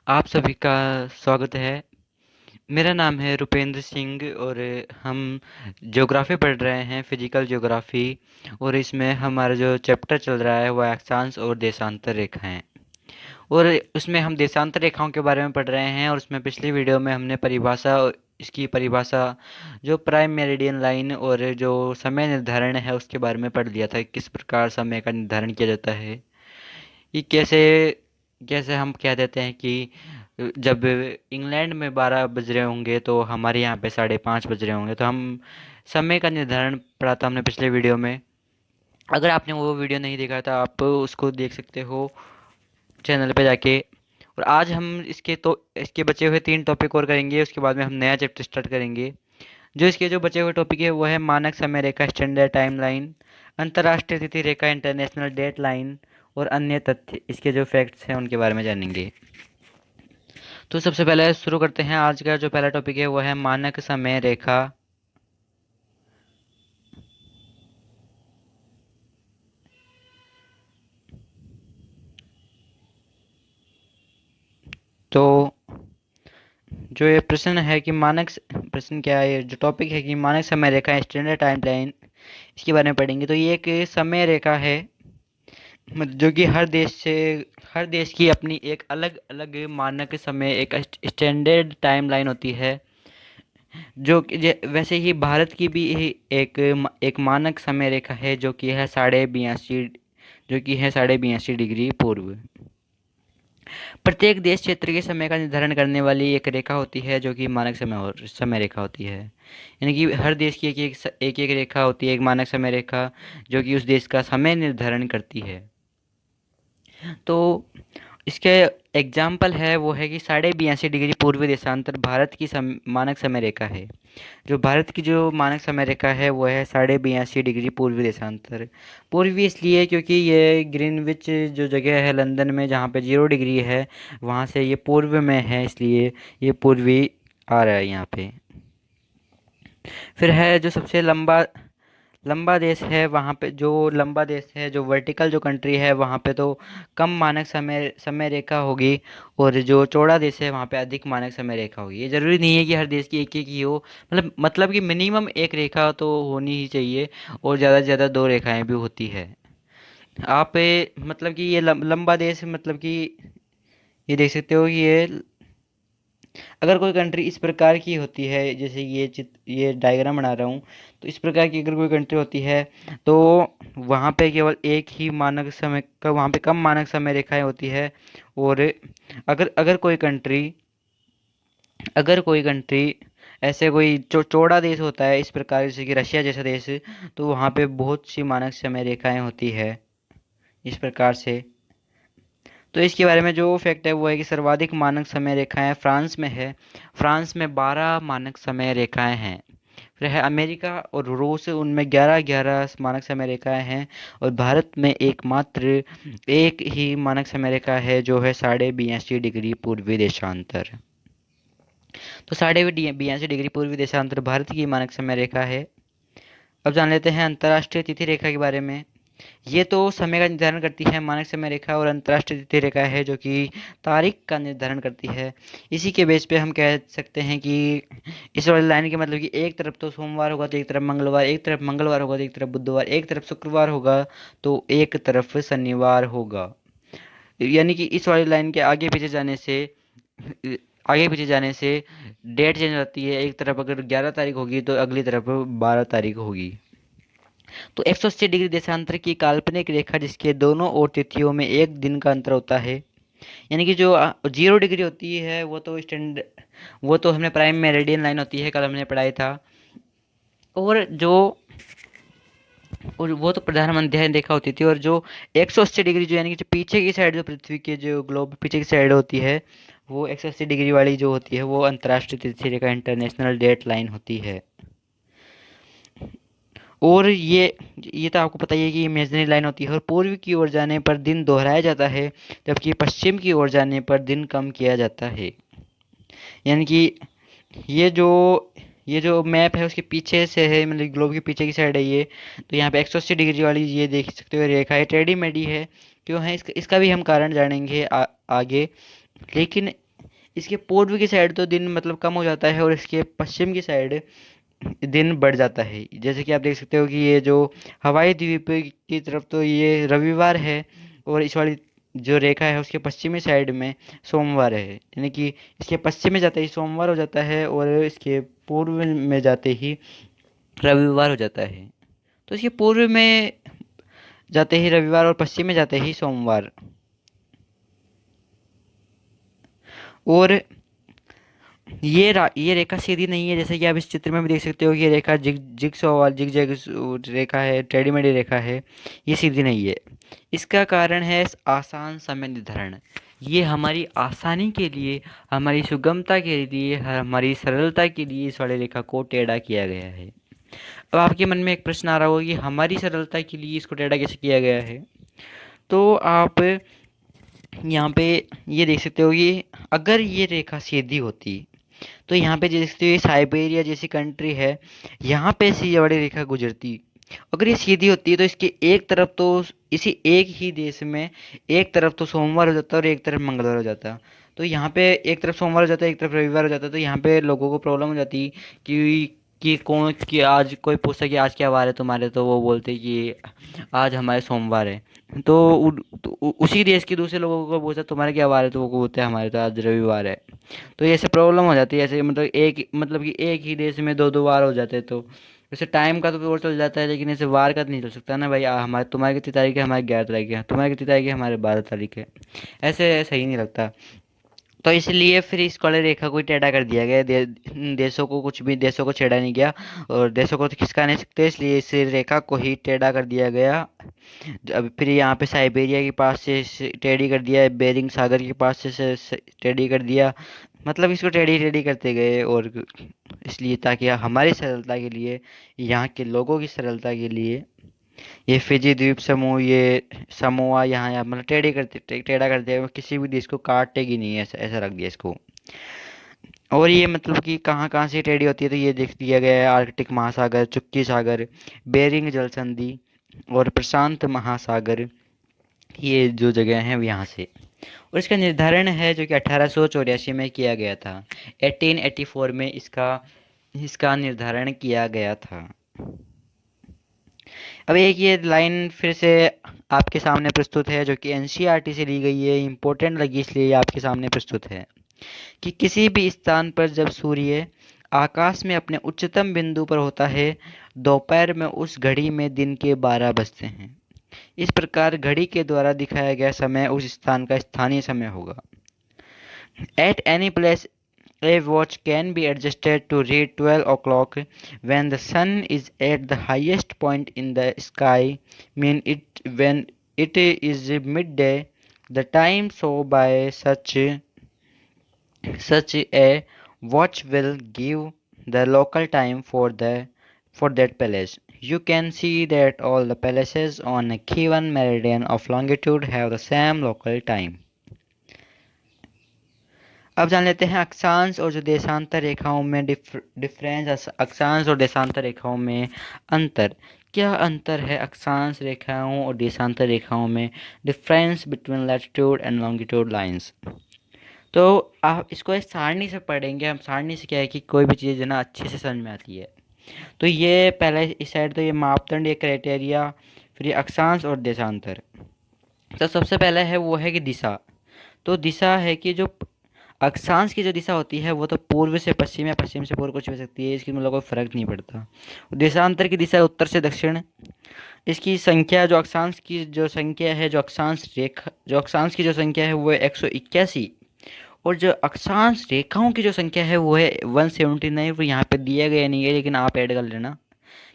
आप सभी का स्वागत है। मेरा नाम है रुपेंद्र सिंह और हम ज्योग्राफी पढ़ रहे हैं, फिजिकल ज्योग्राफी। और इसमें हमारा जो चैप्टर चल रहा है वो अक्षांश और देशांतर रेखाएं। और उसमें हम देशांतर रेखाओं के बारे में पढ़ रहे हैं। और उसमें पिछली वीडियो में हमने इसकी परिभाषा, जो प्राइम मेरिडियन लाइन और जो समय निर्धारण है उसके बारे में पढ़ लिया था। किस प्रकार समय का निर्धारण किया जाता है, ये कैसे कैसे हम कह देते हैं कि जब इंग्लैंड में 12 बज रहे होंगे तो हमारे यहाँ पे 5:30 बज रहे होंगे। तो हम समय का निर्धारण पढ़ा था हमने पिछले वीडियो में। अगर आपने वो वीडियो नहीं देखा था, आप उसको देख सकते हो चैनल पे जाके। और आज हम इसके बचे हुए 3 टॉपिक और करेंगे। उसके बाद में हम नया चैप्टर स्टार्ट करेंगे। जो बचे हुए टॉपिक है वो है मानक समय रेखा, स्टैंडर्ड टाइम लाइन, अंतर्राष्ट्रीय तिथि रेखा, इंटरनेशनल डेट लाइन, और अन्य तथ्य, इसके जो फैक्ट्स हैं उनके बारे में जानेंगे। तो सबसे पहले शुरू करते हैं। आज का जो पहला टॉपिक है वो है मानक समय रेखा। तो जो ये प्रश्न है कि प्रश्न क्या है, जो टॉपिक है कि मानक समय रेखा, स्टैंडर्ड टाइम लाइन, इसके बारे में पढ़ेंगे। तो ये एक समय रेखा है जो कि हर देश की अपनी एक अलग अलग मानक समय, एक स्टैंडर्ड टाइम लाइन होती है। वैसे ही भारत की भी एक मानक समय रेखा है जो कि है 82.5 डिग्री पूर्व। प्रत्येक देश क्षेत्र के समय का निर्धारण करने वाली एक रेखा होती है जो कि मानक समय रेखा होती है। यानी कि हर देश की एक रेखा होती है, एक मानक समय रेखा, जो कि उस देश का समय निर्धारण करती है। तो इसके एग्जाम्पल है वो है कि 82.5 डिग्री पूर्वी देशांतर भारत की मानक समय रेखा है। जो भारत की जो मानक समय रेखा है वो है 82.5 डिग्री पूर्वी देशांतर। पूर्वी इसलिए क्योंकि ये ग्रीनविच जो जगह है लंदन में, जहाँ पे 0 डिग्री है, वहाँ से ये पूर्व में है, इसलिए ये पूर्वी आ रहा है यहाँ पे। फिर है जो सबसे लंबा लंबा देश है, वहाँ पे जो लंबा देश है, जो वर्टिकल जो कंट्री है, वहाँ पे तो कम मानक समय रेखा होगी। और जो चौड़ा देश है वहाँ पे अधिक मानक समय रेखा होगी। ये जरूरी नहीं है कि हर देश की एक ही हो, मतलब कि मिनिमम एक रेखा तो होनी ही चाहिए। और ज़्यादा से ज़्यादा 2 रेखाएं भी होती है। मतलब कि ये लंबा देश, मतलब कि ये देख सकते हो कि ये, अगर कोई कंट्री इस प्रकार की होती है, जैसे ये डायग्राम बना रहा हूँ, तो इस प्रकार की अगर कोई कंट्री होती है तो वहाँ पे केवल एक ही मानक समय का, वहाँ पे कम मानक समय रेखाएं होती है। और अगर अगर कोई कंट्री अगर कोई कंट्री ऐसे कोई चौड़ा देश होता है इस प्रकार, जैसे कि रशिया जैसा देश, तो वहाँ पे बहुत सी मानक समय रेखाएं होती है इस प्रकार से। तो इसके बारे में जो फैक्ट है वो है कि सर्वाधिक मानक समय रेखाएं फ्रांस में है। फ्रांस में 12 मानक समय रेखाएं हैं। फिर है अमेरिका और रूस, उनमें 11 मानक समय रेखाएं हैं। और भारत में एकमात्र एक ही मानक समय रेखा है जो है 82.5 डिग्री पूर्वी देशांतर। तो 82.5 डिग्री पूर्वी देशांतर भारत की मानक समय रेखा है। अब जान लेते हैं अंतर्राष्ट्रीय तिथि रेखा के बारे में। ये तो समय का निर्धारण करती है मानक समय रेखा, और अंतर्राष्ट्रीय तिथि रेखा है जो कि तारीख का निर्धारण करती है। इसी के बेस पे हम कह सकते हैं कि इस वाली लाइन के मतलब कि एक तरफ तो सोमवार होगा तो एक तरफ मंगलवार, एक तरफ मंगलवार होगा तो एक तरफ बुधवार, एक तरफ शुक्रवार होगा तो एक तरफ शनिवार होगा। यानी कि इस वाली लाइन के आगे पीछे जाने से डेट चेंज होती है। एक तरफ अगर 11 तारीख होगी तो अगली तरफ 12 तारीख होगी। तो 180 डिग्री देशांतर की काल्पनिक रेखा जिसके दोनों ओर तिथियों में एक दिन का अंतर होता है। यानी कि जो 0 डिग्री होती है वो तो हमने प्राइम मेरिडियन लाइन होती है, कल हमने पढ़ाई था। और जो और वो तो प्रधान मध्य रेखा होती थी। और जो 180 डिग्री, जो यानी कि जो पीछे की साइड, जो पृथ्वी के जो ग्लोब पीछे की साइड होती है, वो 180 डिग्री वाली जो होती है वो अंतर्राष्ट्रीय तिथि रेखा, इंटरनेशनल डेट लाइन होती है। और ये तो आपको पता ही है कि इमेजिनरी लाइन होती है। और पूर्व की ओर जाने पर दिन दोहराया जाता है, जबकि पश्चिम की ओर जाने पर दिन कम किया जाता है। यानी कि ये जो ये जो मैप है उसके पीछे से है, मतलब ग्लोब के पीछे की साइड है ये। तो यहाँ पे 180 डिग्री वाली ये देख सकते हो रेखा है, टेढ़ी मेढ़ी है। क्यों है इसका भी हम कारण जानेंगे आगे। लेकिन इसके पूर्व की साइड तो दिन मतलब कम हो जाता है और इसके पश्चिम की साइड दिन बढ़ जाता है। जैसे कि आप देख सकते हो कि ये जो हवाई द्वीप की तरफ तो ये रविवार है, और इस वाली जो रेखा है उसके पश्चिमी साइड में सोमवार है, यानी कि इसके पश्चिम में जाते ही सोमवार हो जाता है और इसके पूर्व में जाते ही रविवार हो जाता है। तो इसके पूर्व में जाते ही रविवार और पश्चिम में जाते ही सोमवार। और ये रेखा सीधी नहीं है, जैसे कि आप इस चित्र में भी देख सकते हो कि ये रेखा जिग जैग रेखा है, टेढ़ी मेढ़ी रेखा है, ये सीधी नहीं है। इसका कारण है आसान समय निर्धारण। ये हमारी आसानी के लिए, हमारी सुगमता के लिए, हमारी सरलता के लिए इस वाली रेखा को टेढ़ा किया गया है। अब आपके मन में एक प्रश्न आ रहा होगा कि हमारी सरलता के लिए इसको टेढ़ा कैसे किया गया है। तो आप यहाँ पे ये देख सकते हो कि अगर ये रेखा सीधी होती तो यहाँ पे जैसे साइबेरिया जैसी कंट्री है, यहाँ पे से ये बड़ी रेखा गुजरती। अगर ये सीधी होती है तो इसके एक तरफ तो, इसी एक ही देश में एक तरफ तो सोमवार हो जाता और एक तरफ मंगलवार हो जाता। तो यहाँ पे एक तरफ सोमवार हो जाता, एक तरफ रविवार हो जाता, तो यहाँ पे लोगों को प्रॉब्लम हो जाती कि कौन कि आज कोई पूछता कि आज क्या वार है तुम्हारे, तो वो बोलते कि आज हमारे सोमवार है। तो, उसी देश के दूसरे लोगों को पूछता तुम्हारे क्या वार है, तो वो बोलते हैं हमारे तो आज रविवार है। तो ये ऐसे प्रॉब्लम हो जाती है, ऐसे मतलब कि एक ही देश में दो दो वार हो जाते हैं। तो वैसे टाइम का तो पता चल जाता है, लेकिन ऐसे वार का तो नहीं चल सकता ना भाई। हमारे तुम्हारे कितनी तारीख है, हमारे 11 तारीख है, तुम्हारी कितनी तारीख है, हमारे 12 तारीख है। ऐसे सही नहीं लगता। तो इसलिए फिर इस काले रेखा को ही टेढ़ा कर दिया गया। देशों को कुछ भी देशों को छेड़ा नहीं गया, और देशों को तो खिसका नहीं सकते, इसलिए इस रेखा को ही टेढ़ा कर दिया गया। अब फिर यहाँ पे साइबेरिया के पास से टेढ़ी कर दिया, बेरिंग सागर के पास से टेढ़ी कर दिया। मतलब इसको टेढ़ी टेढ़ी करते गए, और इसलिए ताकि हमारी सरलता के लिए, यहाँ के लोगों की सरलता के लिए ये फिजी द्वीप समूह, ये समोआ यहाँ मतलब टेढ़ा करते हैं, किसी भी देश को काटेगी नहीं, ऐसा ऐसा रख दिया इसको। और ये मतलब कि कहाँ कहाँ से टेढ़ी होती है, तो ये देख दिया गया है आर्कटिक महासागर, चुक्की सागर, बेरिंग जल संधि और प्रशांत महासागर, ये जो जगह हैं वो यहाँ से। और इसका निर्धारण है जो कि 1884 में किया गया था। 1884 में इसका इसका निर्धारण किया गया था। अब एक ये लाइन फिर से आपके सामने प्रस्तुत है, जो कि एनसीईआरटी से ली गई है, इम्पोर्टेंट लगी इसलिए आपके सामने प्रस्तुत है कि किसी भी स्थान पर जब सूर्य आकाश में अपने उच्चतम बिंदु पर होता है, दोपहर में उस घड़ी में दिन के 12 बजते हैं। इस प्रकार घड़ी के द्वारा दिखाया गया समय उस स्थान का स्थानीय समय होगा। At any place, a watch can be adjusted to read 12 o'clock when the sun is at the highest point in the sky, mean it when it is midday. The time so by such a watch will give the local time for that palace. You can see that all the palaces on a given meridian of longitude have the same local time. अब जान लेते हैं अक्षांश और जो देशांतर रेखाओं में डिफरेंस, अक्षांश और देशांतर रेखाओं में अंतर। क्या अंतर है अक्षांश रेखाओं और देशांतर रेखाओं में? Difference between latitude and longitude lines. तो आप इसको एक सारणी से पढ़ेंगे हम। सारणी से क्या है कि कोई भी चीज़ है ना अच्छे से समझ में आती है। तो ये पहले इस साइड तो ये मापदंड, ये क्राइटेरिया, फिर ये अक्षांश और देशांतर। तो सबसे पहला है वो है कि दिशा। तो दिशा है कि जो अक्षांश की जो दिशा होती है वो तो पूर्व से पश्चिम या पश्चिम से पूर्व कुछ भी हो सकती है, इसकी मतलब कोई फर्क नहीं पड़ता। देशांतर की दिशा उत्तर से दक्षिण। इसकी संख्या, जो अक्षांश की जो संख्या है, जो अक्षांश की जो संख्या है वो है 181, और जो अक्षांश रेखाओं की जो संख्या है वो है 179। वो यहाँ पे दिया गया नहीं है, लेकिन आप ऐड कर लेना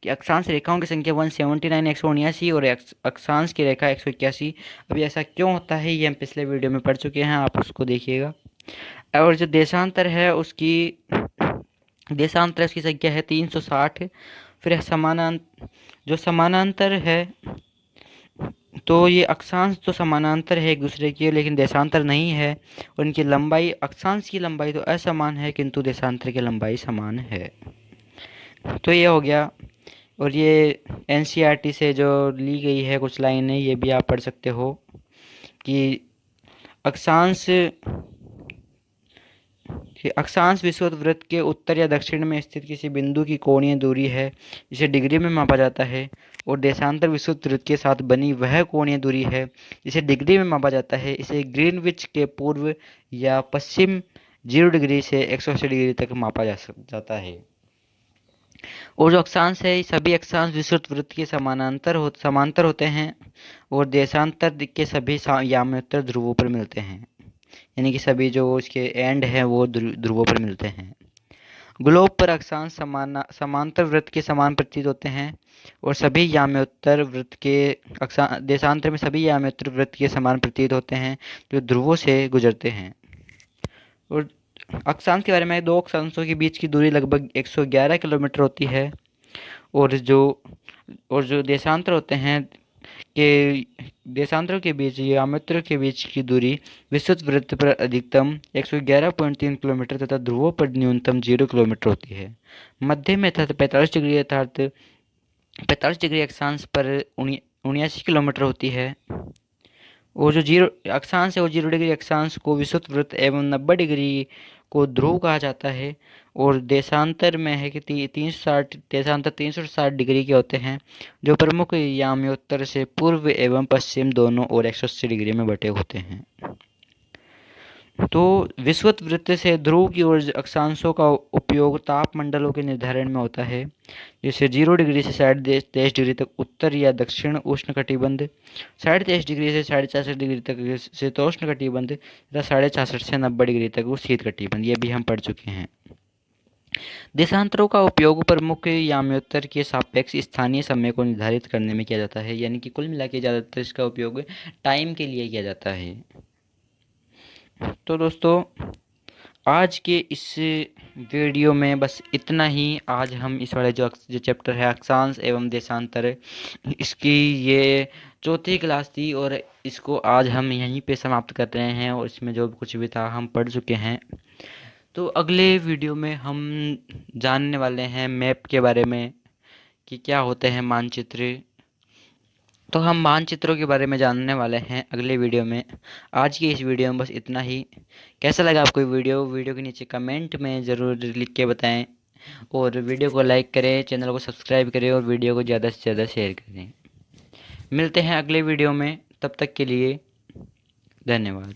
कि अक्षांश रेखाओं की संख्या 179, 179, और अक्षांश की रेखा 181। अभी ऐसा क्यों होता है ये हम पिछले वीडियो में पढ़ चुके हैं, आप उसको देखिएगा। और जो देशांतर है उसकी संख्या है 360। फिर समानांतर है, तो ये अक्षांश तो समानांतर है एक दूसरे की, लेकिन देशांतर नहीं है। उनकी लंबाई, अक्षांश की लंबाई तो असमान है, किंतु देशांतर की लंबाई समान है। तो ये हो गया। और ये एनसीईआरटी से जो ली गई है कुछ लाइनें, ये भी आप पढ़ सकते हो कि अक्षांश कि अक्षांश विषुवत वृत्त के उत्तर या दक्षिण में स्थित किसी बिंदु की कोणीय दूरी है जिसे डिग्री में मापा जाता है, और देशांतर विषुवत वृत्त के साथ बनी वह कोणीय दूरी है जिसे डिग्री में मापा जाता है। इसे ग्रीनविच के पूर्व या पश्चिम 0 डिग्री से 180 डिग्री तक मापा जाता है। और जो अक्षांश है, सभी अक्षांश विषुवत वृत्त के समांतर होते हैं और देशांतर के सभी याम्योत्तर ध्रुवों पर मिलते हैं, यानी कि सभी जो उसके एंड हैं वो ध्रुवों पर मिलते हैं। ग्लोब पर अक्षांश समांतर वृत्त के समान प्रतीत होते हैं और सभी याम्योत्तर वृत्त के देशांतर में सभी याम्योत्तर वृत्त के समान प्रतीत होते हैं जो ध्रुवों से गुजरते हैं। और अक्षांश के बारे में, दो अक्षांशों के बीच की दूरी लगभग 111 किलोमीटर होती है, और जो देशांतर होते हैं के देशांतरों के बीच याम्योत्तरों के बीच की दूरी विषुवत वृत्त पर अधिकतम 111.3 किलोमीटर तथा ध्रुवों पर न्यूनतम 0 किलोमीटर होती है। मध्य में तथा 45 डिग्री अर्थात 45 डिग्री अक्षांश पर 79 किलोमीटर होती है। और जो 0 अक्षांश है वो 0 डिग्री अक्षांश को विषुवत वृत्त एवं 90 डिग्री को ध्रुव कहा जाता है। और देशांतर में है कि 360 डिग्री के होते हैं जो प्रमुख याम्योत्तर से पूर्व एवं पश्चिम दोनों ओर 180 डिग्री में बटे होते हैं। तो विषुवत वृत्त से ध्रुव की ओर अक्षांशों का उपयोग तापमंडलों के निर्धारण में होता है, जैसे 0 डिग्री से 23.5 डिग्री तक उत्तर या दक्षिण उष्णकटिबंध, 23.5 डिग्री से 66.5 डिग्री तक शीतोष्ण कटिबंध तथा 66.5 से 90 डिग्री तक वो शीत कटिबंध, ये भी हम पढ़ चुके हैं। देशांतरों का उपयोग प्रमुख याम्योत्तर के सापेक्ष स्थानीय समय को निर्धारित करने में किया जाता है, यानी कि कुल मिला के ज़्यादातर इसका उपयोग टाइम के लिए किया जाता है। तो दोस्तों, आज के इस वीडियो में बस इतना ही। आज हम इस वाले जो चैप्टर है अक्षांश एवं देशांतर, इसकी ये चौथी क्लास थी और इसको आज हम यहीं पे समाप्त कर रहे हैं, और इसमें जो कुछ भी था हम पढ़ चुके हैं। तो अगले वीडियो में हम जानने वाले हैं मैप के बारे में कि क्या होते हैं मानचित्र। तो हम मानचित्रों के बारे में जानने वाले हैं अगले वीडियो में। आज की इस वीडियो में बस इतना ही। कैसा लगा आपको वीडियो के नीचे कमेंट में ज़रूर लिख के बताएं, और वीडियो को लाइक करें, चैनल को सब्सक्राइब करें और वीडियो को ज़्यादा से ज़्यादा शेयर करें। मिलते हैं अगले वीडियो में, तब तक के लिए धन्यवाद।